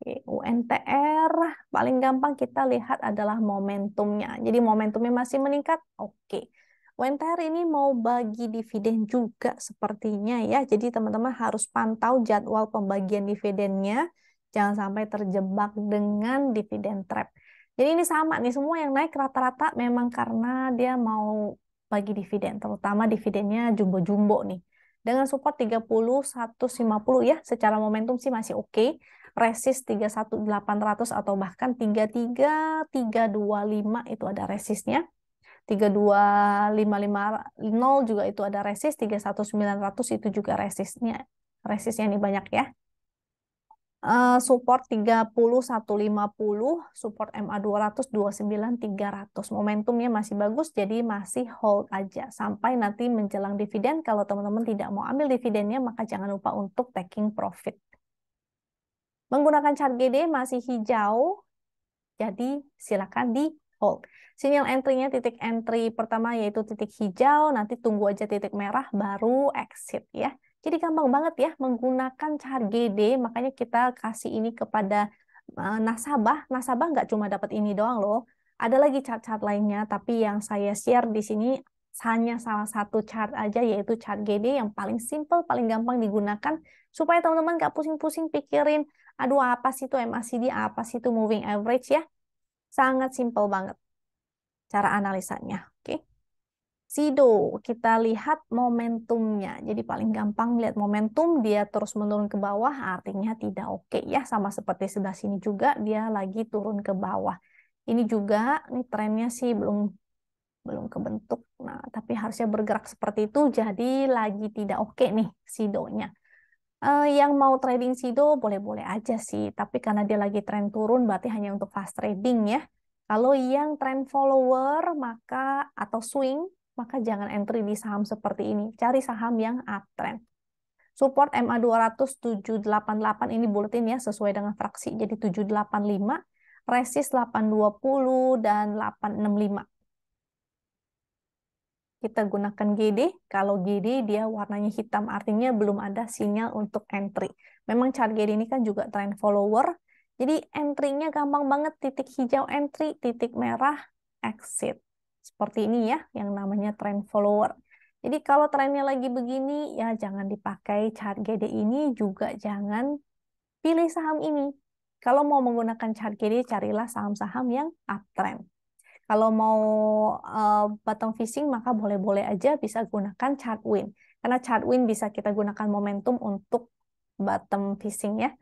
[SPEAKER 1] Oke, UNTR paling gampang kita lihat adalah momentumnya. Jadi momentumnya masih meningkat, oke. UNTR ini mau bagi dividen juga sepertinya ya. Jadi teman-teman harus pantau jadwal pembagian dividennya. Jangan sampai terjebak dengan dividen trap. Jadi ini sama nih, semua yang naik rata-rata memang karena dia mau bagi dividen. Terutama dividennya jumbo-jumbo nih. Dengan support 30, 150 ya, secara momentum sih masih oke. Resist 31.800 atau bahkan 33.325 itu ada resistnya. 32.550 juga itu ada resist, 31.900 itu juga resistnya. Resistnya ini banyak ya. Support 30.150, support MA 200, 29.300. Momentumnya masih bagus, jadi masih hold aja. Sampai nanti menjelang dividen, kalau teman-teman tidak mau ambil dividennya, maka jangan lupa untuk taking profit. Menggunakan chart GD masih hijau, jadi silakan di hold. Sinyal entry-nya titik entry pertama yaitu titik hijau, nanti tunggu aja titik merah baru exit ya. Jadi gampang banget ya menggunakan chart GD, makanya kita kasih ini kepada nasabah. Nasabah nggak cuma dapat ini doang loh. Ada lagi chart-chart lainnya, tapi yang saya share di sini hanya salah satu chart aja, yaitu chart GD yang paling simple, paling gampang digunakan, supaya teman-teman nggak pusing-pusing pikirin, aduh apa sih itu MACD, apa sih itu moving average ya. Sangat simple banget cara analisanya. Oke. SIDO, kita lihat momentumnya. Jadi paling gampang lihat momentum, dia terus menurun ke bawah, artinya tidak oke ya. Sama seperti sebelah sini juga, dia lagi turun ke bawah. Ini juga, ini trennya sih belum kebentuk. Nah, tapi harusnya bergerak seperti itu, jadi lagi tidak oke nih SIDO-nya. Yang mau trading SIDO boleh-boleh aja sih, tapi karena dia lagi tren turun, berarti hanya untuk fast trading ya. Kalau yang trend follower maka atau swing, maka jangan entry di saham seperti ini. Cari saham yang uptrend. Support MA 200 788 ini buletin ya, sesuai dengan fraksi jadi 785, resist 820 dan 865. Kita gunakan GD. Kalau GD dia warnanya hitam, artinya belum ada sinyal untuk entry. Memang chart GD ini kan juga trend follower, jadi entry-nya gampang banget, titik hijau entry, titik merah exit. Seperti ini ya, yang namanya trend follower. Jadi kalau trennya lagi begini, ya jangan dipakai chart GD ini, juga jangan pilih saham ini. Kalau mau menggunakan chart GD, carilah saham-saham yang uptrend. Kalau mau bottom fishing, maka boleh-boleh aja bisa gunakan chart win. Karena chart win bisa kita gunakan momentum untuk bottom fishing ya.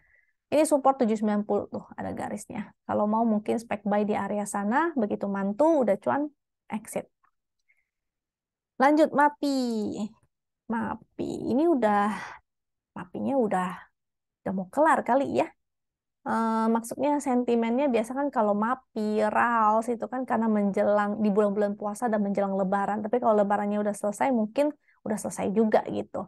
[SPEAKER 1] Ini support 790 tuh ada garisnya. Kalau mau mungkin spek buy di area sana, begitu mantu udah cuan exit. Lanjut MAPI. MAPI ini MAPI-nya udah mau kelar kali ya. Maksudnya sentimennya biasa kan kalau MAPI, RALS itu kan karena menjelang di bulan-bulan puasa dan menjelang Lebaran. Tapi kalau Lebarannya udah selesai, mungkin udah selesai juga gitu.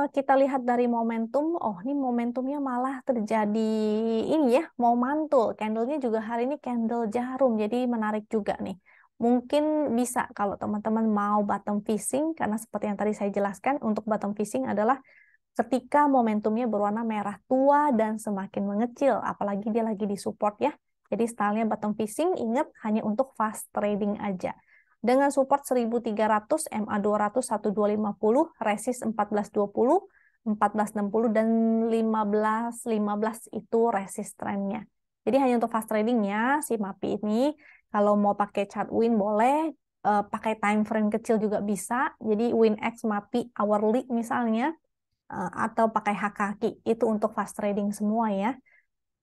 [SPEAKER 1] Kita lihat dari momentum. Oh, ini momentumnya malah terjadi ini ya, mau mantul. Candlenya juga hari ini candle jarum, jadi menarik juga nih. Mungkin bisa kalau teman-teman mau bottom fishing, karena seperti yang tadi saya jelaskan, untuk bottom fishing adalah ketika momentumnya berwarna merah tua dan semakin mengecil, apalagi dia lagi di support ya. Jadi stylenya bottom fishing, ingat hanya untuk fast trading aja. Dengan support 1300, MA 200, 1250, resist 1420, 1460, dan 1515 itu resist trennya. Jadi hanya untuk fast tradingnya si MAPI ini, kalau mau pakai chart win boleh, pakai time frame kecil juga bisa. Jadi WinX MAPI hourly misalnya, atau pakai HKQ itu untuk fast trading semua ya.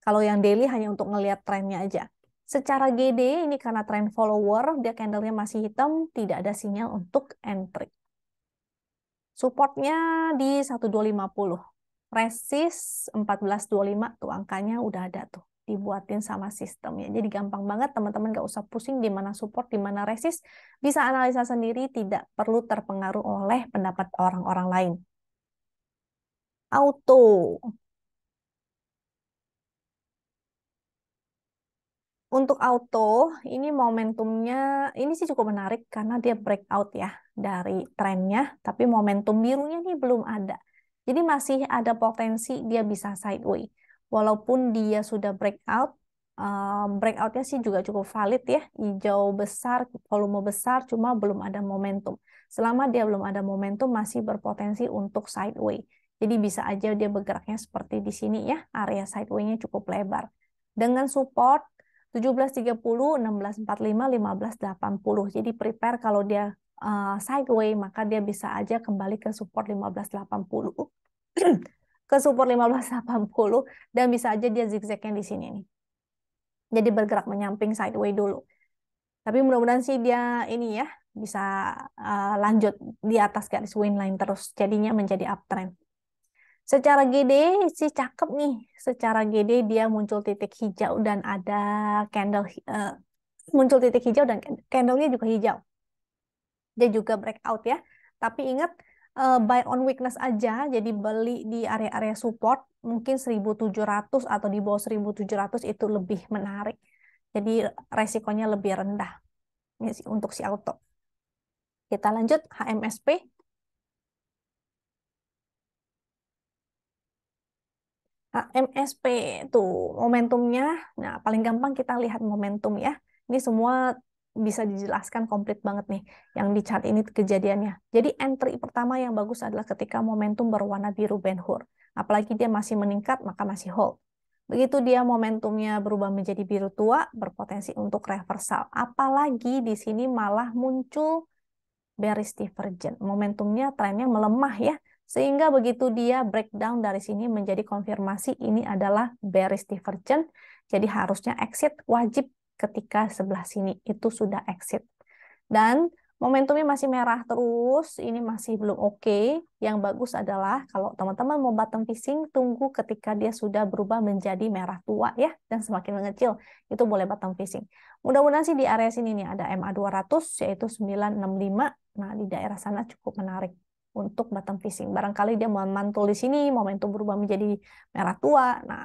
[SPEAKER 1] Kalau yang daily hanya untuk ngelihat trennya aja. Secara GD ini karena trend follower, dia candlenya masih hitam, tidak ada sinyal untuk entry. Supportnya di 1250. Resist 1425 tuh angkanya udah ada tuh. Dibuatin sama sistemnya. Jadi gampang banget teman-teman gak usah pusing di mana support, di mana resist. Bisa analisa sendiri, tidak perlu terpengaruh oleh pendapat orang-orang lain. Auto. Untuk auto, ini momentumnya, ini sih cukup menarik karena dia breakout ya dari trennya, tapi momentum birunya ini belum ada. Jadi masih ada potensi dia bisa sideways. walaupun dia sudah breakout, breakoutnya sih juga cukup valid ya, hijau besar, volume besar, cuma belum ada momentum. Selama dia belum ada momentum, masih berpotensi untuk sideways. Jadi bisa aja dia bergeraknya seperti di sini ya, area sideways-nya cukup lebar. Dengan support 17.30, 16.45, 15.80. Jadi prepare kalau dia sideways, maka dia bisa aja kembali ke support 15.80. Ke support 15.80 dan bisa aja dia zigzagnya di sini nih. Jadi bergerak menyamping sideways dulu. Tapi mudah-mudahan sih dia ini ya bisa lanjut di atas garis win line terus, jadinya menjadi uptrend. Secara GD sih cakep nih. Secara GD dia muncul titik hijau dan ada candle muncul titik hijau dan candlenya juga hijau. Dia juga breakout ya. Tapi ingat buy on weakness aja, jadi beli di area-area support mungkin 1.700 atau di bawah 1.700 itu lebih menarik. Jadi resikonya lebih rendah ini sih untuk si auto. Kita lanjut HMSP. HMSP tuh momentumnya, nah paling gampang kita lihat momentum ya. Ini semua bisa dijelaskan komplit banget nih yang di chart ini kejadiannya. Jadi entry pertama yang bagus adalah ketika momentum berwarna biru Ben-Hur. Apalagi dia masih meningkat maka masih hold. Begitu dia momentumnya berubah menjadi biru tua, berpotensi untuk reversal. Apalagi di sini malah muncul bearish divergent. Momentumnya trennya melemah ya. Sehingga begitu dia breakdown dari sini menjadi konfirmasi ini adalah bearish divergent. Jadi harusnya exit wajib ketika sebelah sini itu sudah exit. Dan momentumnya masih merah terus, ini masih belum oke. Yang bagus adalah kalau teman-teman mau bottom fishing, tunggu ketika dia sudah berubah menjadi merah tua ya, dan semakin mengecil, itu boleh bottom fishing. Mudah-mudahan sih di area sini nih ada MA 200 yaitu 965. Nah, di daerah sana cukup menarik untuk bottom fishing. Barangkali dia memantul di sini, momentum berubah menjadi merah tua. Nah,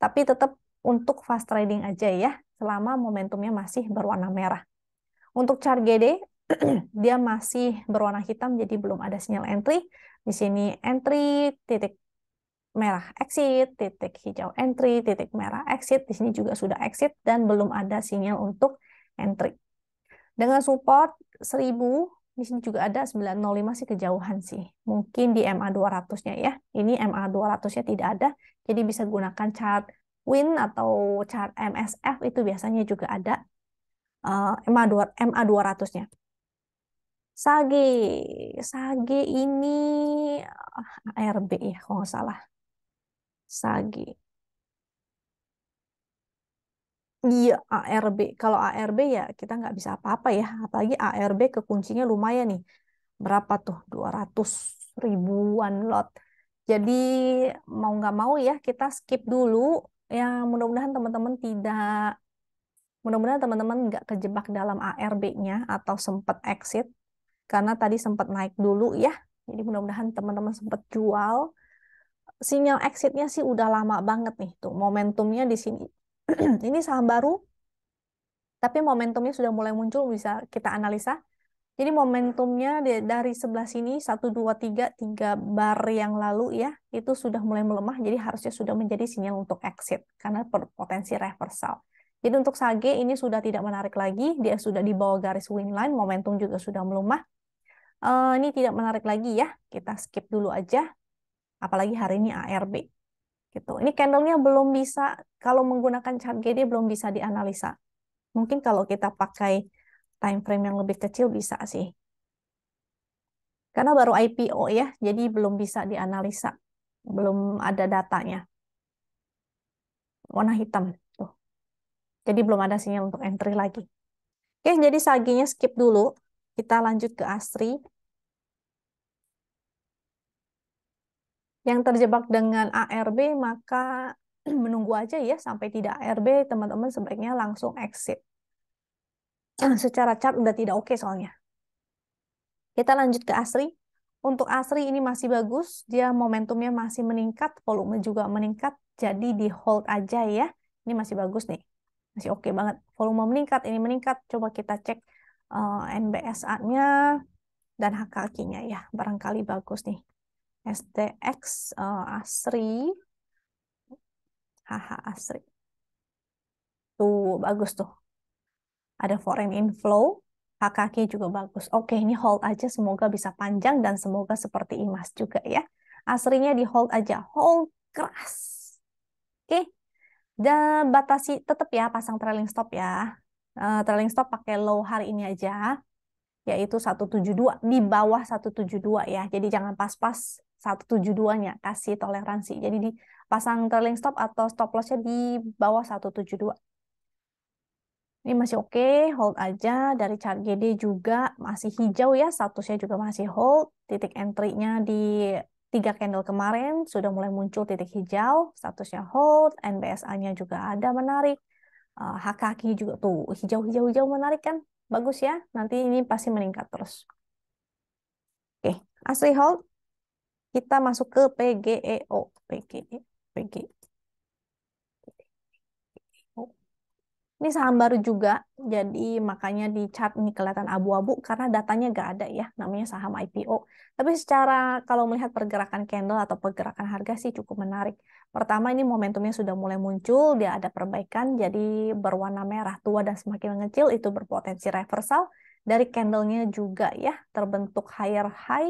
[SPEAKER 1] tapi tetap untuk fast trading aja ya, selama momentumnya masih berwarna merah. Untuk chart GD, dia masih berwarna hitam, jadi belum ada sinyal entry. Di sini entry, titik merah exit, titik hijau entry, titik merah exit. Di sini juga sudah exit dan belum ada sinyal untuk entry. Dengan support 1000, di sini juga ada 905 sih kejauhan sih. Mungkin di MA 200-nya ya. Ini MA 200-nya tidak ada. Jadi bisa gunakan chart WIN atau chart MSF itu biasanya juga ada MA 200-nya. Sage, Sage ini ARB ya kalau nggak salah. Sage. Iya, ARB. Kalau ARB ya kita nggak bisa apa-apa ya. Apalagi ARB kekuncinya lumayan nih. Berapa tuh? 200 ribuan lot. Jadi mau nggak mau ya kita skip dulu. Ya mudah-mudahan teman-teman mudah-mudahan teman-teman nggak kejebak dalam ARB-nya atau sempat exit. Karena tadi sempat naik dulu ya. Jadi mudah-mudahan teman-teman sempat jual. Sinyal exitnya sih udah lama banget nih tuh. Momentumnya di sini. Ini saham baru, tapi momentumnya sudah mulai muncul, bisa kita analisa. Jadi momentumnya dari sebelah sini, 1, 2, 3 bar yang lalu ya, itu sudah mulai melemah, jadi harusnya sudah menjadi sinyal untuk exit, karena potensi reversal. Jadi untuk Sage ini sudah tidak menarik lagi, dia sudah di bawah garis win line, momentum juga sudah melemah. Ini tidak menarik lagi ya, kita skip dulu aja, apalagi hari ini ARB. Gitu. Ini candlenya belum bisa, kalau menggunakan chart GD belum bisa dianalisa. Mungkin kalau kita pakai time frame yang lebih kecil bisa sih. Karena baru IPO ya, jadi belum bisa dianalisa. Belum ada datanya. Warna hitam tuh. Jadi belum ada sinyal untuk entry lagi. Oke, jadi saginya skip dulu. Kita lanjut ke Asri. Yang terjebak dengan ARB maka menunggu aja ya sampai tidak ARB, teman-teman sebaiknya langsung exit. Secara chart udah tidak oke soalnya. Kita lanjut ke Asri. Untuk Asri ini masih bagus, dia momentumnya masih meningkat, volume juga meningkat, jadi di hold aja ya. Ini masih bagus nih, masih oke banget. Volume meningkat, ini meningkat. Coba kita cek NBSA-nya dan HKQ-nya ya, barangkali bagus nih. STX Asri Haha, Asri. Tuh, bagus tuh. Ada foreign inflow. HKG juga bagus. Oke, ini hold aja. Semoga bisa panjang dan semoga seperti Imas juga ya. Asrinya di hold aja. Hold keras. Oke. Dan batasi tetap ya pasang trailing stop ya. Trailing stop pakai low hari ini aja. Yaitu 172. Di bawah 172 ya. Jadi jangan pas-pas 172-nya. Kasih toleransi. Jadi dipasang trailing stop atau stop loss-nya di bawah 172. Ini masih oke, hold aja. Dari chart GD juga masih hijau ya, statusnya juga masih hold. Titik entry-nya di 3 candle kemarin sudah mulai muncul titik hijau, statusnya hold. NBSA-nya juga ada menarik. HKQ juga tuh hijau-hijau-hijau menarik kan? Bagus ya, nanti ini pasti meningkat terus. Oke, asli hold. Kita masuk ke PGEO. PGEO. Ini saham baru juga, jadi makanya di chart ini kelihatan abu-abu karena datanya nggak ada ya, namanya saham IPO. Tapi secara kalau melihat pergerakan candle atau pergerakan harga sih cukup menarik. Pertama ini momentumnya sudah mulai muncul, dia ada perbaikan, jadi berwarna merah tua dan semakin mengecil, itu berpotensi reversal. Dari candlenya juga ya, terbentuk higher high,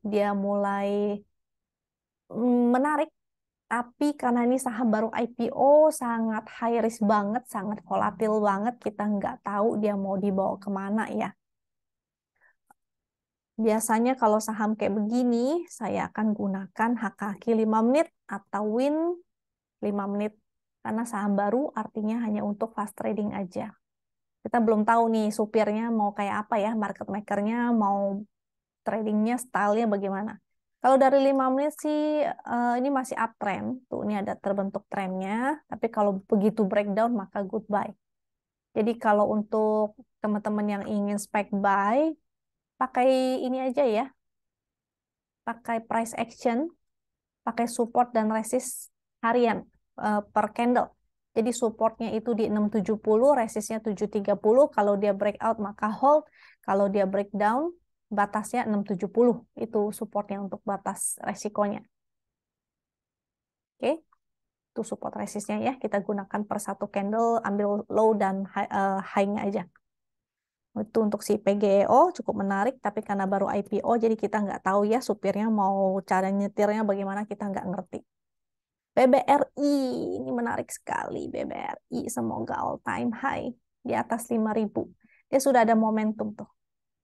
[SPEAKER 1] dia mulai menarik. Tapi karena ini saham baru IPO, sangat high risk banget, sangat volatil banget, kita nggak tahu dia mau dibawa kemana ya. Biasanya kalau saham kayak begini, saya akan gunakan HKQ 5 menit atau WIN 5 menit. Karena saham baru artinya hanya untuk fast trading aja. Kita belum tahu nih supirnya mau kayak apa ya, market makernya mau tradingnya, stylenya bagaimana. Kalau dari 5 menit sih ini masih uptrend. Tuh ini ada terbentuk trennya. Tapi kalau begitu breakdown maka goodbye. Jadi kalau untuk teman-teman yang ingin spec buy, pakai ini aja ya. Pakai price action, pakai support dan resist harian per candle. Jadi supportnya itu di 670, resistnya 730. Kalau dia breakout maka hold. Kalau dia breakdown, batasnya 670. Itu supportnya untuk batas resikonya. Oke, itu support resistnya ya. Kita gunakan per satu candle, ambil low dan high-nya aja. Itu untuk si PGEO cukup menarik, tapi karena baru IPO, jadi kita nggak tahu ya supirnya mau cara nyetirnya bagaimana, kita nggak ngerti. BBRI, ini menarik sekali BBRI, semoga all time high di atas 5.000. Dia sudah ada momentum tuh.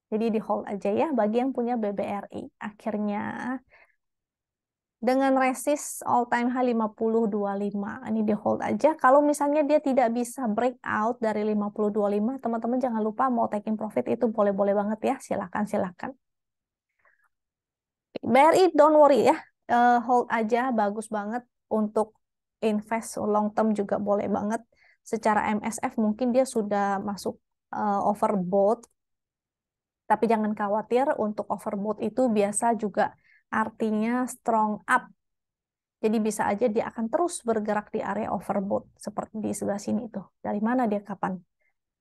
[SPEAKER 1] Jadi di hold aja ya bagi yang punya BBRI. Akhirnya dengan resist all time high 50.25. Ini di hold aja. Kalau misalnya dia tidak bisa breakout dari 50.25, teman-teman jangan lupa mau taking profit itu boleh-boleh banget ya. Silakan silakan. BRI don't worry ya. Hold aja bagus banget untuk invest long term juga boleh banget. Secara MSF mungkin dia sudah masuk overbought. Tapi jangan khawatir, untuk overbought itu biasa juga artinya strong up. Jadi bisa aja dia akan terus bergerak di area overbought seperti di sebelah sini itu. Dari mana dia kapan?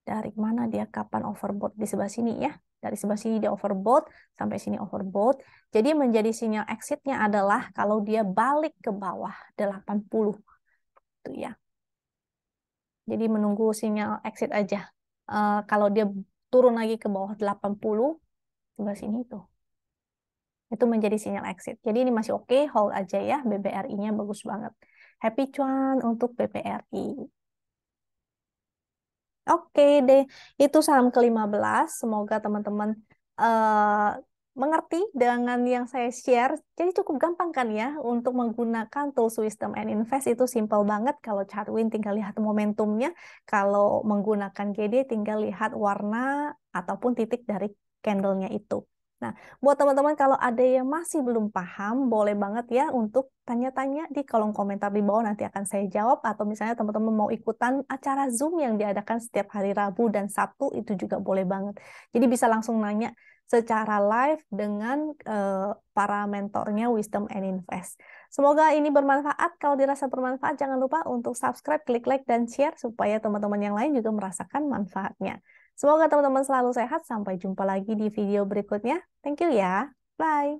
[SPEAKER 1] Dari mana dia kapan overbought di sebelah sini ya? Dari sebelah sini dia overbought sampai sini overbought. Jadi menjadi sinyal exitnya adalah kalau dia balik ke bawah 80 itu ya. Jadi menunggu sinyal exit aja. Kalau dia turun lagi ke bawah 80 sebelah sini itu. Itu menjadi sinyal exit. Jadi ini masih oke, hold aja ya. BBRI-nya bagus banget. Happy cuan untuk BBRI. Oke deh, itu saham ke-15. Semoga teman-teman mengerti dengan yang saya share. Jadi cukup gampang kan ya untuk menggunakan tools Wisdom and Invest, itu simple banget. Kalau Chartwin tinggal lihat momentumnya. Kalau menggunakan GD tinggal lihat warna ataupun titik dari candlenya itu. Nah, buat teman-teman kalau ada yang masih belum paham, boleh banget ya untuk tanya-tanya di kolom komentar di bawah, nanti akan saya jawab. Atau misalnya teman-teman mau ikutan acara Zoom yang diadakan setiap hari Rabu dan Sabtu, itu juga boleh banget. Jadi bisa langsung nanya secara live dengan para mentornya Wisdom and Invest. Semoga ini bermanfaat. Kalau dirasa bermanfaat, jangan lupa untuk subscribe, klik like, dan share supaya teman-teman yang lain juga merasakan manfaatnya. Semoga teman-teman selalu sehat. Sampai jumpa lagi di video berikutnya. Thank you ya. Bye.